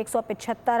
175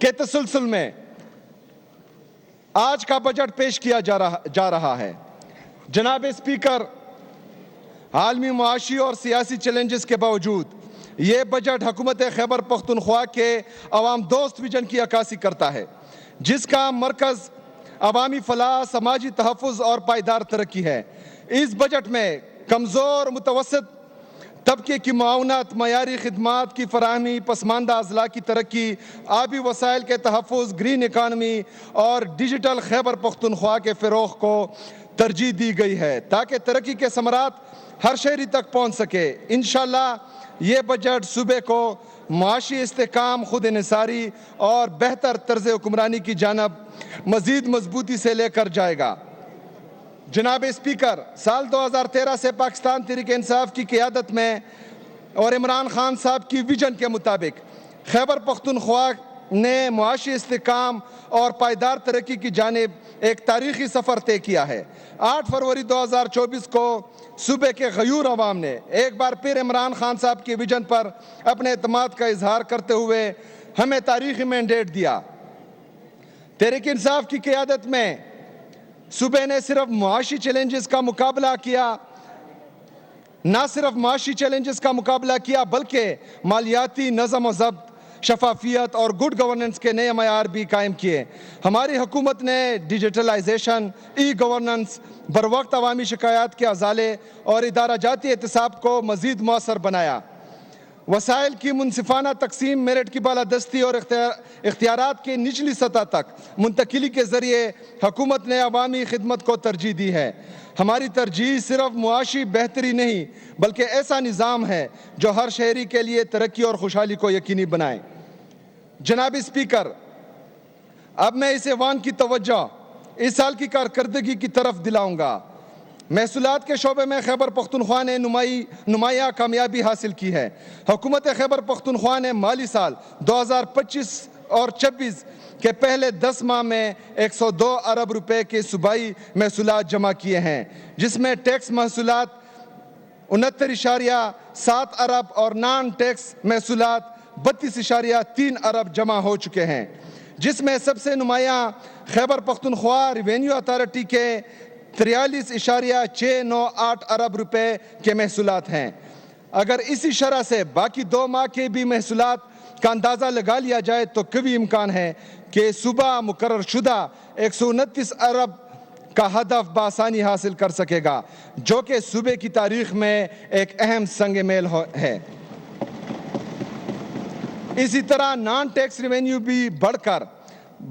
کے تسلسل میں آج کا بجٹ پیش کیا جا رہا ہے۔ جناب اسپیکر، عالمی معاشی اور سیاسی چیلنجز کے باوجود یہ بجٹ حکومت خیبر پختونخوا کے عوام دوست ویژن کی عکاسی کرتا ہے، جس کا مرکز عوامی فلاح، سماجی تحفظ اور پائیدار ترقی ہے۔ اس بجٹ میں کمزور متوسط طبقے کی معاونت، معیاری خدمات کی فراہمی، پسماندہ اضلاع کی ترقی، آبی وسائل کے تحفظ، گرین اکانومی اور ڈیجیٹل خیبر پختونخوا کے فروغ کو ترجیح دی گئی ہے تاکہ ترقی کے ثمرات ہر شہری تک پہنچ سکے۔ انشاءاللہ یہ بجٹ صوبے کو معاشی استحکام، خود انحصاری اور بہتر طرز حکمرانی کی جانب مزید مضبوطی سے لے کر جائے گا۔ جناب اسپیکر، سال 2013 سے پاکستان تحریک انصاف کی قیادت میں اور عمران خان صاحب کی ویژن کے مطابق خیبر پختونخوا نے معاشی استحکام اور پائیدار ترقی کی جانب ایک تاریخی سفر طے کیا ہے۔ 8 فروری 2024 کو صوبے کے غیور عوام نے ایک بار پھر عمران خان صاحب کی ویژن پر اپنے اعتماد کا اظہار کرتے ہوئے ہمیں تاریخی مینڈیٹ دیا۔ تحریک انصاف کی قیادت میں صوبے نے صرف معاشی چیلنجز کا مقابلہ کیا، نہ صرف معاشی چیلنجز کا مقابلہ کیا بلکہ مالیاتی نظم و ضبط، شفافیت اور گڈ گورننس کے نئے معیار بھی قائم کیے۔ ہماری حکومت نے ڈیجیٹلائزیشن، ای گورننس، بروقت عوامی شکایات کے ازالے اور ادارہ جاتی احتساب کو مزید مؤثر بنایا۔ وسائل کی منصفانہ تقسیم، میرٹ کی بالادستی اور اختیارات کی نچلی سطح تک منتقلی کے ذریعے حکومت نے عوامی خدمت کو ترجیح دی ہے۔ ہماری ترجیح صرف معاشی بہتری نہیں بلکہ ایسا نظام ہے جو ہر شہری کے لیے ترقی اور خوشحالی کو یقینی بنائے۔ جناب اسپیکر، اب میں اس ایوان کی توجہ اس سال کی کارکردگی کی طرف دلاؤں گا۔ محصولات کے شعبے میں خیبر پختونخوا نے نمایاں کامیابی حاصل کی ہے۔ حکومت خیبر پختونخوا نے مالی سال 2025 اور 26 کے پہلے 10 ماہ میں 102 ارب روپے کے صوبائی محصولات جمع کیے ہیں، جس میں ٹیکس محصولات 69.7 ارب اور نان ٹیکس محصولات 32.3 ارب جمع ہو چکے ہیں، جس میں سب سے نمایاں خیبر پختونخوا ریونیو اتھارٹی کے 43.698 ارب روپے کے محصولات ہیں۔ اگر اسی شرح سے باقی 2 ماہ کے بھی محصولات کا اندازہ لگا لیا جائے تو قوی امکان ہے کہ صوبہ مقرر شدہ 129 ارب کا ہدف بآسانی حاصل کر سکے گا، جو کہ صوبے کی تاریخ میں ایک اہم سنگ میل ہے۔ اسی طرح نان ٹیکس ریونیو بھی بڑھ کر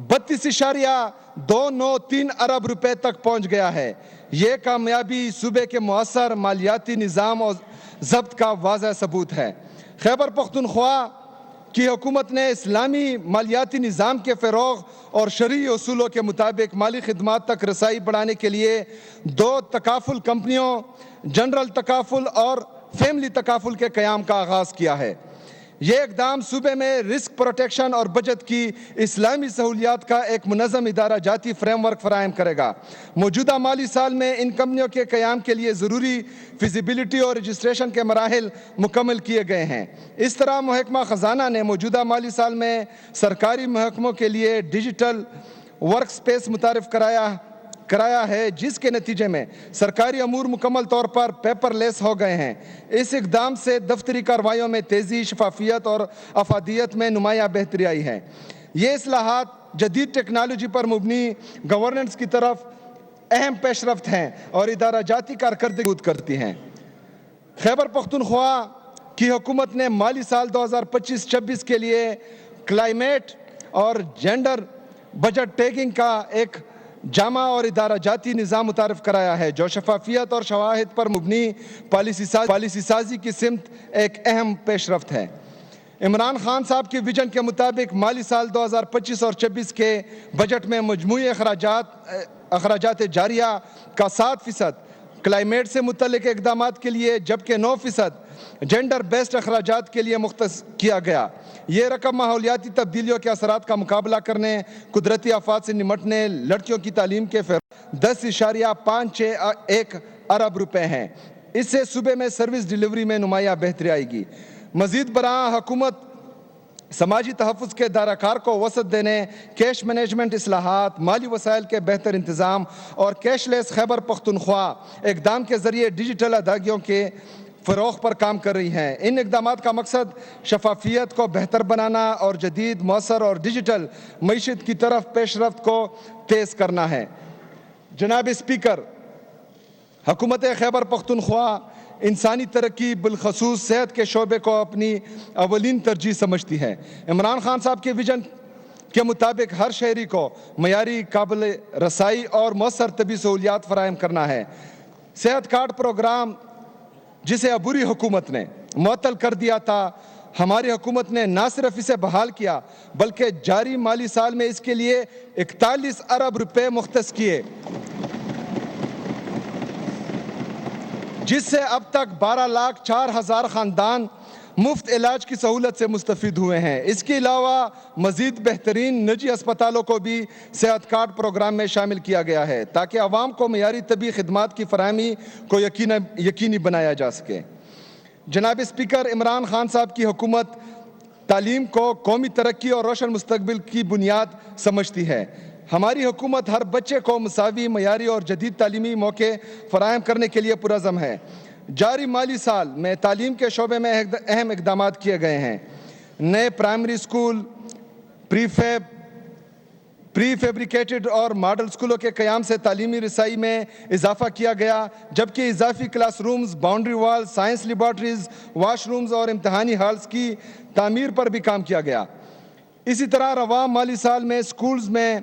32.293 ارب روپے تک پہنچ گیا ہے۔ یہ کامیابی صوبے کے مؤثر مالیاتی نظام اور ضبط کا واضح ثبوت ہے۔ خیبر پختونخوا کی حکومت نے اسلامی مالیاتی نظام کے فروغ اور شرعی اصولوں کے مطابق مالی خدمات تک رسائی بڑھانے کے لیے 2 تکافل کمپنیوں، جنرل تکافل اور فیملی تکافل کے قیام کا آغاز کیا ہے۔ یہ اقدام صوبے میں رسک پروٹیکشن اور بچت کی اسلامی سہولیات کا ایک منظم ادارہ جاتی فریم ورک فراہم کرے گا۔ موجودہ مالی سال میں ان کمپنیوں کے قیام کے لیے ضروری فیزیبلٹی اور رجسٹریشن کے مراحل مکمل کیے گئے ہیں۔ اس طرح محکمہ خزانہ نے موجودہ مالی سال میں سرکاری محکموں کے لیے ڈیجیٹل ورک سپیس متعارف کرایا ہے، جس کے نتیجے میں سرکاری امور مکمل طور پر پیپر لیس ہو گئے ہیں۔ اس اقدام سے دفتری کارروائیوں میں تیزی، شفافیت اور افادیت میں نمایاں بہتری آئی ہے۔ یہ اصلاحات جدید ٹیکنالوجی پر مبنی گورننس کی طرف اہم پیش رفت ہیں اور ادارہ جاتی کارکردگی مضبوط کرتی ہیں۔ خیبر پختونخوا کی حکومت نے مالی سال 2025-26 کے لیے کلائمیٹ اور جینڈر بجٹ ٹیگنگ کا ایک جامع اور ادارہ جاتی نظام متعارف کرایا ہے، جو شفافیت اور شواہد پر مبنی پالیسی سازی کی سمت ایک اہم پیش رفت ہے۔ عمران خان صاحب کی ویژن کے مطابق مالی سال 2025 اور 26 کے بجٹ میں مجموعی اخراجات جاریہ کا 7% کلائمیٹ سے متعلق اقدامات کے لیے جبکہ 9% جینڈر بیسڈ اخراجات کے لیے مختص کیا گیا۔ یہ رقم ماحولیاتی تبدیلیوں کے اثرات کا مقابلہ کرنے، قدرتی آفات سے نمٹنے، لڑکیوں کی تعلیم کے فروغ 10.561 ارب روپے ہیں۔ اس سے صوبے میں سروس ڈیلیوری میں نمایاں بہتری آئے گی۔ مزید برآں حکومت سماجی تحفظ کے دائرہ کار کو وسعت دینے، کیش مینجمنٹ اصلاحات، مالی وسائل کے بہتر انتظام اور کیش لیس خیبر پختونخوا اقدام کے ذریعے ڈیجیٹل ادائیگیوں کے فروغ پر کام کر رہی ہیں۔ ان اقدامات کا مقصد شفافیت کو بہتر بنانا اور جدید، مؤثر اور ڈیجیٹل معیشت کی طرف پیش رفت کو تیز کرنا ہے۔ جناب اسپیکر، حکومت خیبر پختونخوا انسانی ترقی بالخصوص صحت کے شعبے کو اپنی اولین ترجیح سمجھتی ہے۔ عمران خان صاحب کے ویژن کے مطابق ہر شہری کو معیاری، قابل رسائی اور مؤثر طبی سہولیات فراہم کرنا ہے۔ صحت کارڈ پروگرام جسے عبوری حکومت نے معطل کر دیا تھا، ہماری حکومت نے نہ صرف اسے بحال کیا بلکہ جاری مالی سال میں اس کے لیے 41 ارب روپے مختص کیے، جس سے اب تک 12,04,000 خاندان مفت علاج کی سہولت سے مستفید ہوئے ہیں۔ اس کے علاوہ مزید بہترین نجی اسپتالوں کو بھی صحت کارڈ پروگرام میں شامل کیا گیا ہے تاکہ عوام کو معیاری طبی خدمات کی فراہمی کو یقینی بنایا جا سکے۔ جناب اسپیکر، عمران خان صاحب کی حکومت تعلیم کو قومی ترقی اور روشن مستقبل کی بنیاد سمجھتی ہے۔ ہماری حکومت ہر بچے کو مساوی، معیاری اور جدید تعلیمی موقع فراہم کرنے کے لیے پرعزم ہے۔ جاری مالی سال میں تعلیم کے شعبے میں اہم اقدامات کیے گئے ہیں۔ نئے پرائمری اسکول، پری فیبریکیٹڈ اور ماڈل اسکولوں کے قیام سے تعلیمی رسائی میں اضافہ کیا گیا، جبکہ اضافی کلاس رومز، باؤنڈری وال، سائنس لیبارٹریز، واش رومز اور امتحانی ہالز کی تعمیر پر بھی کام کیا گیا۔ اسی طرح رواں مالی سال میں اسکولز میں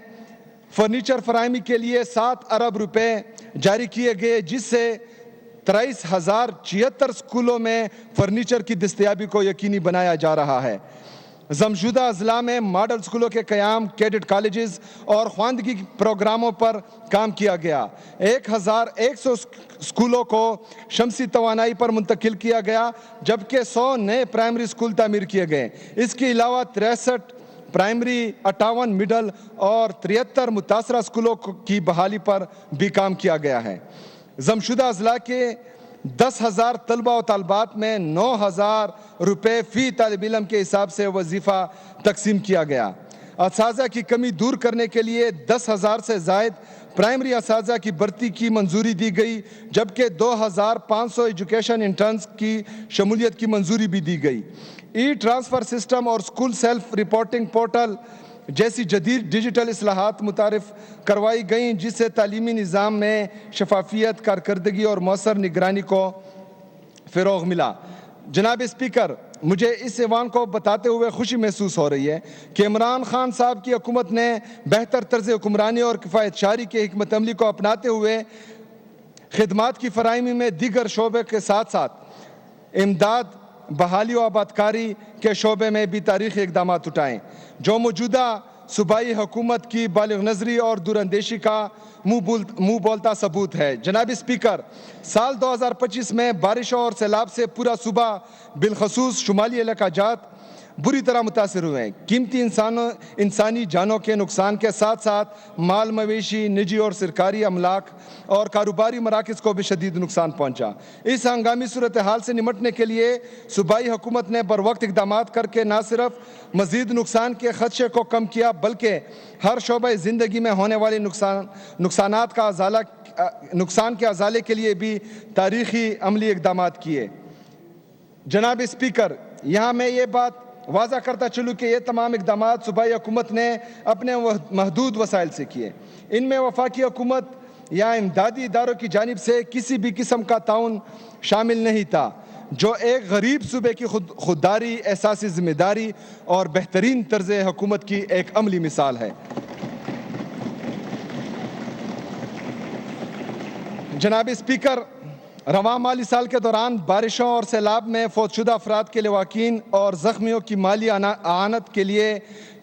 فرنیچر فراہمی کے لیے 7 ارب روپے جاری کیے گئے، جس سے 23,076 اسکولوں میں فرنیچر کی دستیابی کو یقینی بنایا جا رہا ہے۔ ضمشدہ اضلاع میں ماڈل اسکولوں کے قیام، کیڈٹ کالجز اور خواندگی پروگراموں پر کام کیا گیا۔ 1,100 اسکولوں کو شمسی توانائی پر منتقل کیا گیا، جبکہ 100 نئے پرائمری اسکول تعمیر کیے گئے۔ اس کے علاوہ 63 پرائمری، 58 مڈل اور 73 متاثرہ اسکولوں کی بحالی پر بھی کام کیا گیا ہے۔ ضمشدہ اضلاع کے 10,000 طلبہ و طالبات میں 9,000 روپے فی طالب علم کے حساب سے وظیفہ تقسیم کیا گیا۔ اساتذہ کی کمی دور کرنے کے لیے 10,000 سے زائد پرائمری اساتذہ کی بھرتی کی منظوری دی گئی، جبکہ 2,500 ایجوکیشن انٹرنز کی شمولیت کی منظوری بھی دی گئی۔ ای ٹرانسفر سسٹم اور اسکول سیلف رپورٹنگ پورٹل جیسی جدید ڈیجیٹل اصلاحات متعارف کروائی گئیں، جس سے تعلیمی نظام میں شفافیت، کارکردگی اور مؤثر نگرانی کو فروغ ملا۔ جناب اسپیکر، مجھے اس ایوان کو بتاتے ہوئے خوشی محسوس ہو رہی ہے کہ عمران خان صاحب کی حکومت نے بہتر طرز حکمرانی اور کفایت شعاری کی حکمت عملی کو اپناتے ہوئے خدمات کی فراہمی میں دیگر شعبے کے ساتھ ساتھ امداد، بحالی و آبادکاری کے شعبے میں بھی تاریخی اقدامات اٹھائیں، جو موجودہ صوبائی حکومت کی بالغ نظری اور دور اندیشی کا منہ بولتا ثبوت ہے۔ جناب اسپیکر، سال 2025 میں بارشوں اور سیلاب سے پورا صوبہ بالخصوص شمالی علاقہ جات بری طرح متاثر ہوئے ہیں۔ قیمتی انسانی جانوں کے نقصان کے ساتھ ساتھ مال مویشی، نجی اور سرکاری املاک اور کاروباری مراکز کو بھی شدید نقصان پہنچا۔ اس ہنگامی صورتحال سے نمٹنے کے لیے صوبائی حکومت نے بروقت اقدامات کر کے نہ صرف مزید نقصان کے خدشے کو کم کیا بلکہ ہر شعبہ زندگی میں ہونے والے نقصان کے ازالے کے لیے بھی تاریخی عملی اقدامات کیے۔ جناب اسپیکر، یہاں میں یہ بات واضح کرتا چلوں کہ یہ تمام اقدامات صوبائی حکومت نے اپنے محدود وسائل سے کیے۔ ان میں وفاقی حکومت یا امدادی اداروں کی جانب سے کسی بھی قسم کا تعاون شامل نہیں تھا، جو ایک غریب صوبے کی خودداری، احساسی ذمہ داری اور بہترین طرز حکومت کی ایک عملی مثال ہے۔ جناب اسپیکر، رواں مالی سال کے دوران بارشوں اور سیلاب میں فوت شدہ افراد کے لواحقین اور زخمیوں کی مالی اعانت کے لیے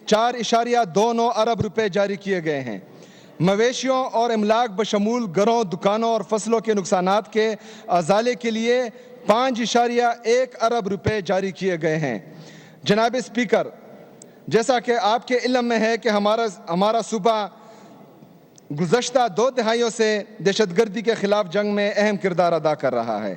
4.29 ارب روپے جاری کیے گئے ہیں۔ مویشیوں اور املاک بشمول گھروں، دکانوں اور فصلوں کے نقصانات کے ازالے کے لیے 5.1 ارب روپے جاری کیے گئے ہیں۔ جناب اسپیکر، جیسا کہ آپ کے علم میں ہے کہ ہمارا صوبہ گزشتہ 2 دہائیوں سے دہشت گردی کے خلاف جنگ میں اہم کردار ادا کر رہا ہے۔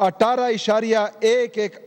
18.11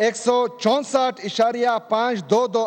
164.522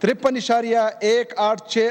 53.186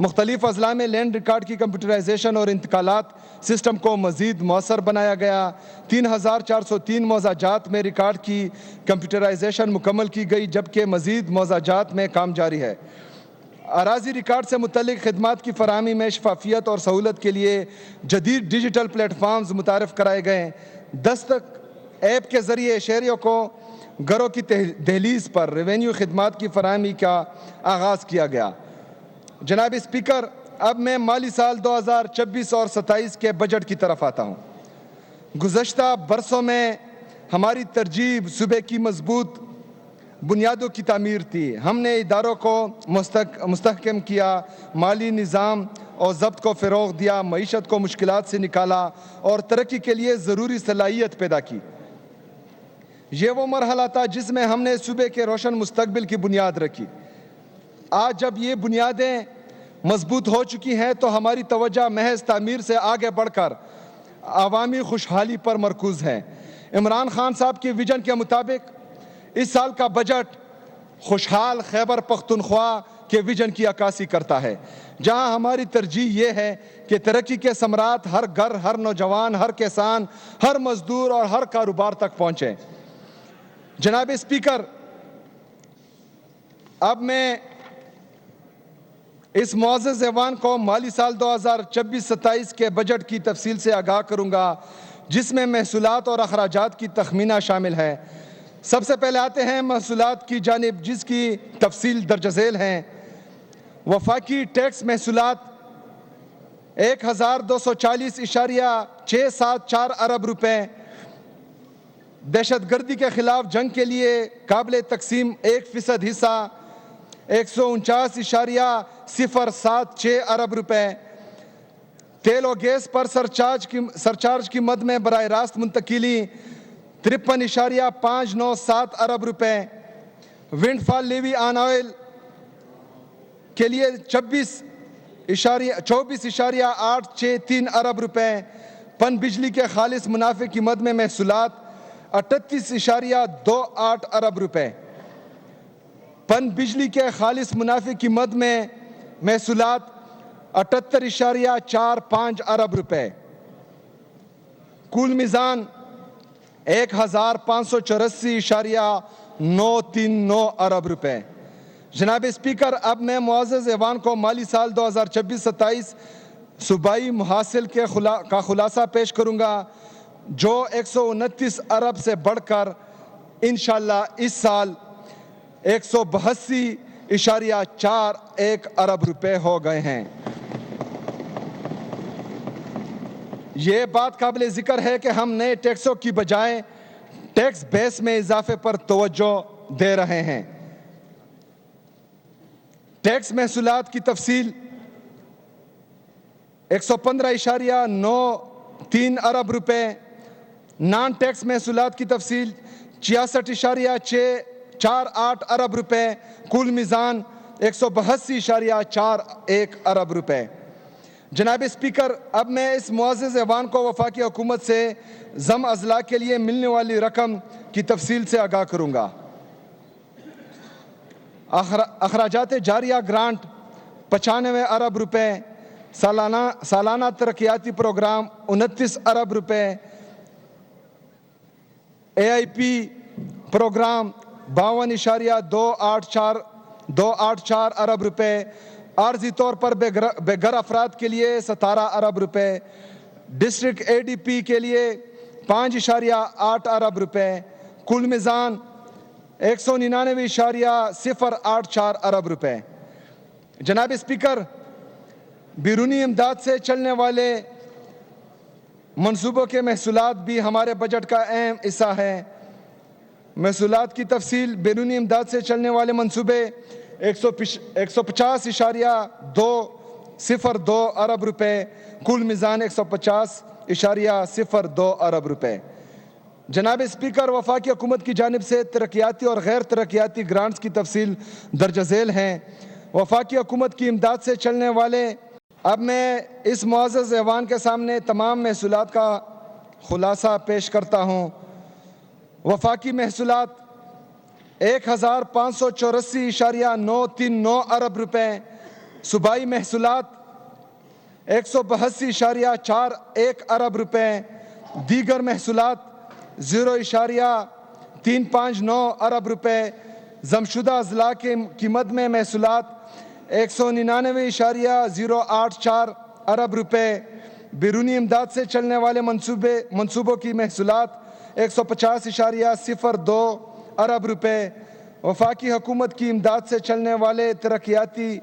مختلف اضلاع میں لینڈ ریکارڈ کی کمپیوٹرائزیشن اور انتقالات سسٹم کو مزید مؤثر بنایا گیا۔ 3403 موضوع جات میں ریکارڈ کی کمپیوٹرائزیشن مکمل کی گئی، جبکہ مزید موضوع جات میں کام جاری ہے۔ اراضی ریکارڈ سے متعلق خدمات کی فراہمی میں شفافیت اور سہولت کے لیے جدید ڈیجیٹل پلیٹ فارمز متعارف کرائے گئے۔ دستک ایپ کے ذریعے شہریوں کو گھروں کی دہلیز پر ریونیو خدمات کی فراہمی کا آغاز کیا گیا۔ جناب اسپیکر، اب میں مالی سال 2026 اور 27 کے بجٹ کی طرف آتا ہوں۔ گزشتہ برسوں میں ہماری ترجیح صوبے کی مضبوط بنیادوں کی تعمیر تھی۔ ہم نے اداروں کو مستحکم کیا، مالی نظام اور ضبط کو فروغ دیا، معیشت کو مشکلات سے نکالا اور ترقی کے لیے ضروری صلاحیت پیدا کی۔ یہ وہ مرحلہ تھا جس میں ہم نے صوبے کے روشن مستقبل کی بنیاد رکھی۔ آج جب یہ بنیادیں مضبوط ہو چکی ہیں تو ہماری توجہ محض تعمیر سے آگے بڑھ کر عوامی خوشحالی پر مرکوز ہے۔ عمران خان صاحب کی ویژن کے مطابق اس سال کا بجٹ خوشحال خیبر پختونخوا کے ویژن کی عکاسی کرتا ہے، جہاں ہماری ترجیح یہ ہے کہ ترقی کے ثمرات ہر گھر، ہر نوجوان، ہر کسان، ہر مزدور اور ہر کاروبار تک پہنچیں۔ جناب اسپیکر، اب میں اس معزز ایوان کو مالی سال 2026-27 کے بجٹ کی تفصیل سے آگاہ کروں گا، جس میں محصولات اور اخراجات کی تخمینہ شامل ہے۔ سب سے پہلے آتے ہیں محصولات کی جانب، جس کی تفصیل درج ذیل ہیں۔ وفاقی ٹیکس محصولات 1240.674 ارب روپے، دہشت گردی کے خلاف جنگ کے لیے قابل تقسیم 1% حصہ 149.076 ارب روپے، تیل و گیس پر سرچارج کی مد میں براہ راست منتقلی 53.597 ارب روپے، ونڈ فال لیوی آن آئل کے لیے 24.863 ارب روپے، پن بجلی کے خالص منافع کی مد میں محصولات 38.28 ارب روپے، پن بجلی کے خالص منافع کی مد میں محصولات 78.45 ارب روپے، کل میزان 1584.939 ارب روپے۔ جناب اسپیکر، اب میں معزز ایوان کو مالی سال 2026-27 صوبائی محاصل کا خلاصہ پیش کروں گا، جو 129 ارب سے بڑھ کر انشاءاللہ اس سال 182.41 ارب روپے ہو گئے ہیں۔ یہ بات قابل ذکر ہے کہ ہم نئے ٹیکسوں کی بجائے ٹیکس بیس میں اضافے پر توجہ دے رہے ہیں۔ ٹیکس محصولات کی تفصیل 115.93 ارب روپے، نان ٹیکس محصولات کی تفصیل 66.648 ارب روپے، کل میزان 182.41 ارب روپے۔ جناب اسپیکر، اب میں اس معزز ایوان کو وفاقی حکومت سے ضم اضلاع کے لیے ملنے والی رقم کی تفصیل سے آگاہ کروں گا۔ اخراجات جاریہ گرانٹ 95 ارب روپے، سالانہ ترقیاتی پروگرام 29 ارب روپے، AIP پروگرام 52.284 ارب روپے، عارضی طور پر بے گھر افراد کے لیے 17 ارب روپے، ڈسٹرکٹ ADP کے لیے 5.8 ارب روپے، کل میزان 199.084 ارب روپے۔ جناب اسپیکر، بیرونی امداد سے چلنے والے منصوبوں کے محصولات بھی ہمارے بجٹ کا اہم حصہ ہیں۔ محصولات کی تفصیل: بیرونی امداد سے چلنے والے منصوبے 150.202 ارب روپے، کل میزان 150.02 ارب روپے۔ جناب اسپیکر، وفاقی حکومت کی جانب سے ترقیاتی اور غیر ترقیاتی گرانٹس کی تفصیل درج ذیل ہیں۔ وفاقی حکومت کی امداد سے چلنے والے، اب میں اس معزز ایوان کے سامنے تمام محصولات کا خلاصہ پیش کرتا ہوں۔ وفاقی محصولات 1584.939 ارب روپے، صوبائی محصولات 182.41 ارب روپے، دیگر محصولات 0.359 ارب روپے، ضم شدہ اضلاع کی مد میں محصولات 199.084 ارب روپے، بیرونی امداد سے چلنے والے منصوبوں کی محصولات 150.02 ارب روپے، وفاقی حکومت کی امداد سے چلنے والے ترقیاتی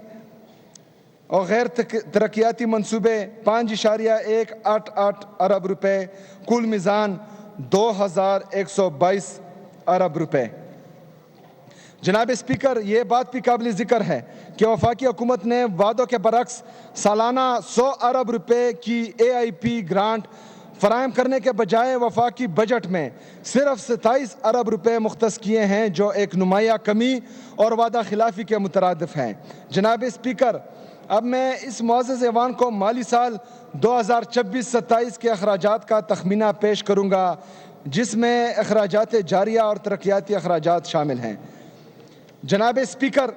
اور غیر ترقیاتی منصوبے 5.188 ارب روپے، کل میزان 2122 ارب روپے۔ جناب اسپیکر، یہ بات بھی قابل ذکر ہے کہ وفاقی حکومت نے وعدوں کے برعکس سالانہ 100 ارب روپے کی AIP گرانٹ فراہم کرنے کے بجائے وفاقی بجٹ میں صرف 27 ارب روپے مختص کیے ہیں، جو ایک نمایاں کمی اور وعدہ خلافی کے مترادف ہیں۔ جناب اسپیکر، اب میں اس معزز ایوان کو مالی سال 2026-27 کے اخراجات کا تخمینہ پیش کروں گا، جس میں اخراجات جاریہ اور ترقیاتی اخراجات شامل ہیں۔ جناب اسپیکر،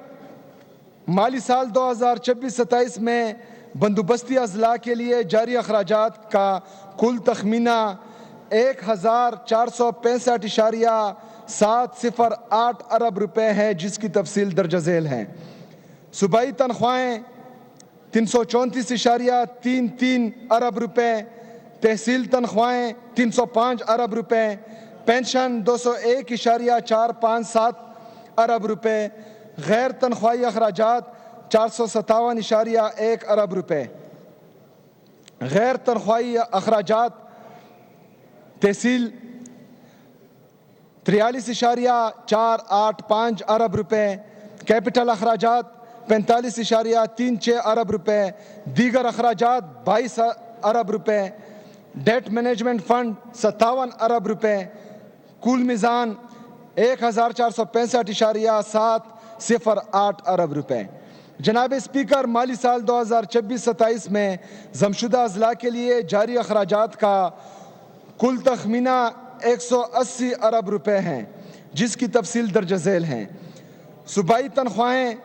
مالی سال 2026-27 میں بندوبستی اضلاع کے لیے جاری اخراجات کا کل تخمینہ 1465.708 ارب روپے ہے، جس کی تفصیل درج ذیل ہے۔ صوبائی تنخواہیں 334.33 ارب روپے، تحصیل تنخواہیں 305 ارب روپے، پینشن 201.457 ارب روپے، غیر تنخواہی اخراجات 457.1 ارب روپے۔ غیر تنخواہی اخراجات تحصیل 43.485 ارب روپے، کیپٹل اخراجات 45.36 ارب روپے، دیگر اخراجات 22 ارب روپے، ڈیٹ مینجمنٹ فنڈ 57 ارب روپے، کل میزان 1465.708 ارب روپے۔ جناب اسپیکر، مالی سال 2026-27 میں ضم شدہ اضلاع کے لیے جاری اخراجات کا کل تخمینہ 180 ارب روپے ہیں، جس کی تفصیل درج ذیل ہیں۔ صوبائی تنخواہیں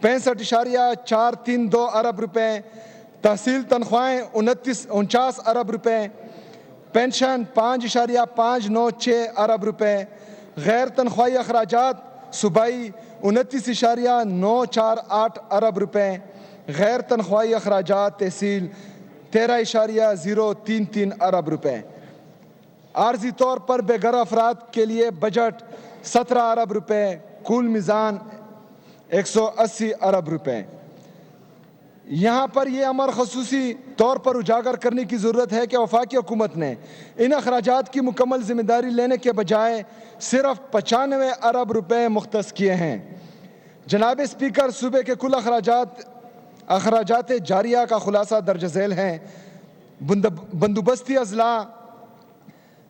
65.432 ارب روپے، تحصیل تنخواہیں 49 ارب روپے، پینشن 5.596 ارب روپے، غیر تنخواہی اخراجات صوبائی 29.948 ارب روپے، غیر تنخواہی اخراجات تحصیل 13.033 ارب روپے۔ عارضی طور پر بے گھر افراد کے لیے بجٹ 17 ارب روپے، کل میزان 180 ارب روپے۔ یہاں پر یہ امر خصوصی طور پر اجاگر کرنے کی ضرورت ہے کہ وفاقی حکومت نے ان اخراجات کی مکمل ذمہ داری لینے کے بجائے صرف 95 ارب روپے مختص کیے ہیں۔ جناب اسپیکر، صوبے کے کل اخراجات جاریہ کا خلاصہ درج ذیل ہیں۔ بندوبستی اضلاع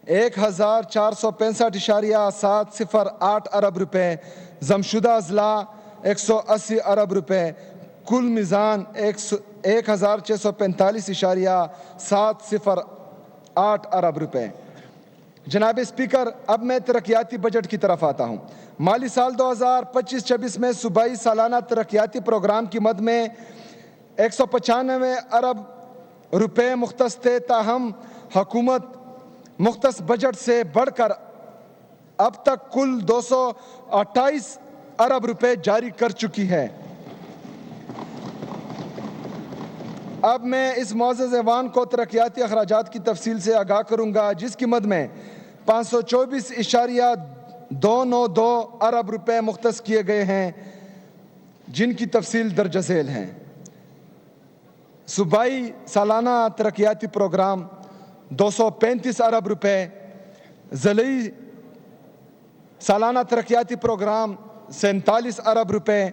1465.708 ارب روپے، ضم شدہ اضلاع 180 ارب روپے، کل میزان 1645.708 ارب روپے۔ جناب اسپیکر، اب میں ترقیاتی بجٹ کی طرف آتا ہوں۔ مالی سال 2025-26 میں صوبائی سالانہ ترقیاتی پروگرام کی مد میں 195 ارب روپے مختص تھے، تاہم حکومت مختص بجٹ سے بڑھ کر اب تک کل 228 ارب روپے جاری کر چکی ہے۔ اب میں اس معزز ایوان کو ترقیاتی اخراجات کی تفصیل سے آگاہ کروں گا، جس کی مد میں 524.292 ارب روپے مختص کیے گئے ہیں، جن کی تفصیل درج ذیل ہیں۔ صوبائی سالانہ ترقیاتی پروگرام 235 ارب روپے، ضلعی سالانہ ترقیاتی پروگرام 47 ارب روپے،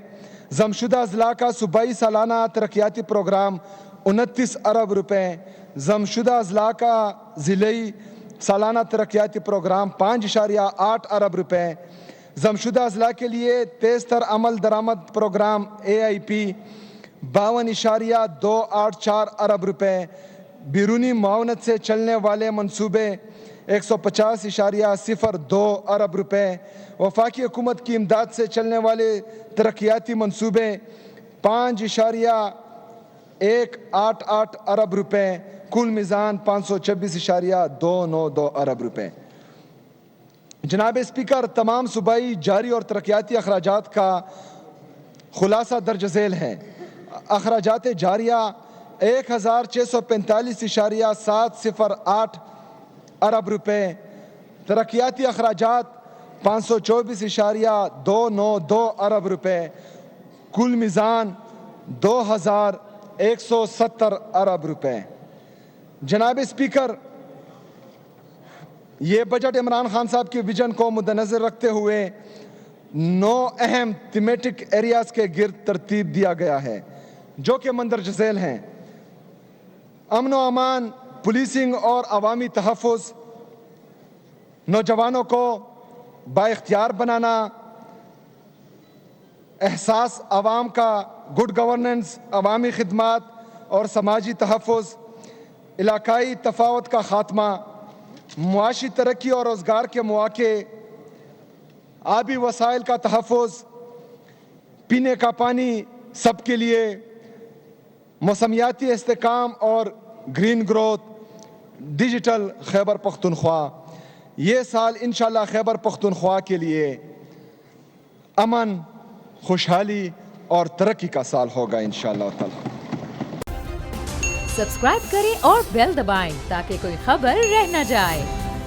ضم شدہ اضلاع کا صوبائی سالانہ ترقیاتی پروگرام 29 ارب روپے، ضم شدہ اضلاع کا ضلعی سالانہ ترقیاتی پروگرام 5.8 ارب روپے، ضم شدہ اضلاع کے لیے تیز تر عمل درآمد پروگرام AIP 52.284 ارب روپے، بیرونی معاونت سے چلنے والے منصوبے 150.02 ارب روپے، وفاقی حکومت کی امداد سے چلنے والے ترقیاتی منصوبے 5.188 ارب روپے، کل میزان 526.292 ارب روپے۔ جناب اسپیکر، تمام صوبائی جاری اور ترقیاتی اخراجات کا خلاصہ درج ذیل ہے۔ اخراجات جاریہ 1645.708 ارب روپے، ترقیاتی اخراجات 524.292 ارب روپے، کل میزان 2170 ارب روپے۔ جناب اسپیکر، یہ بجٹ عمران خان صاحب کی ویژن کو مدنظر رکھتے ہوئے 9 اہم تھیمیٹک ایریاز کے گرد ترتیب دیا گیا ہے، جو کہ مندرجہ ذیل ہیں: امن و امان، پولیسنگ اور عوامی تحفظ، نوجوانوں کو بااختیار بنانا، احساس عوام کا، گڈ گورننس، عوامی خدمات اور سماجی تحفظ، علاقائی تفاوت کا خاتمہ، معاشی ترقی اور روزگار کے مواقع، آبی وسائل کا تحفظ، پینے کا پانی سب کے لیے، موسمیاتی استحکام اور green growth, digital Khyber Pakhtunkhwa. یہ سال انشاءاللہ خیبر پختونخوا کے لیے امن، خوشحالی اور ترقی کا سال ہوگا انشاءاللہ تعالی۔ سبسکرائب کریں اور بیل دبائیں تاکہ کوئی خبر رہ نہ جائے۔